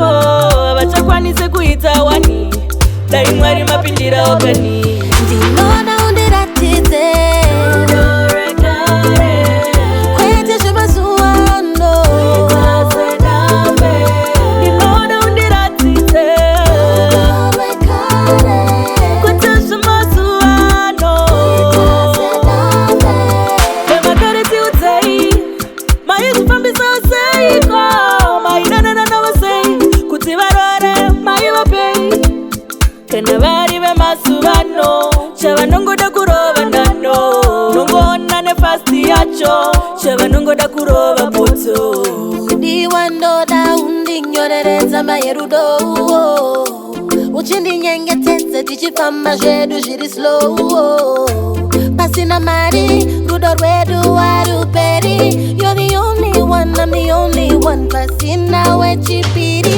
ikoko avachakwanise kuita wani dai Mwari mapindira wakani ndinoda undiratidze kwete zvemazuva ano ndinoda undiratidze kwete zvemazuva ano vemakare tiudzei maizvifambisa seiko maidanana navo sei kuti varore maivapei kana vari vemasuvano chavanongoda kurova nano nongoona nefasti yacho chavanongoda kurova poto kudiwa ndoda undinyoreredza mayerudo uchindinyengetedze tichifamba zvedu zviri slow pasina mari rudo rwedu haruperi you're the only one I'm the only one pasina wechipiri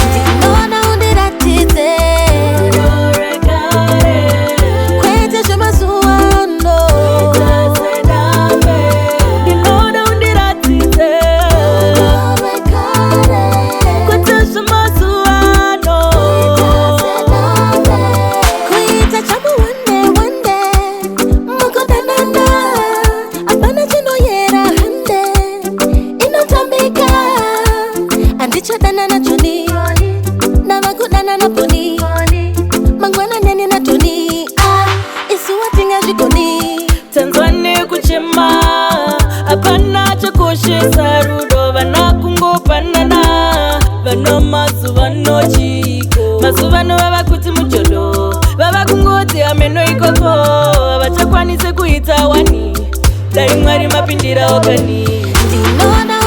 ndinoda undiratidze kwete zvemazuva ano ndinoda undiratidze kwete zvemazuva ano kuita chamu one day mukudanana hapana chinoyera hande inotambika handichadanana joni navakudanana poni mangwananeni na toni isuwa tingazvikoni tanzwane kuchema hapana chakoshesa rudo vana kungopanana vana mazuvano chiko mazuvano vava kuti mujodo vava kungoti ameno ikoko vachakwanise kuita wani dai Mwari mapindira wakani ndinoda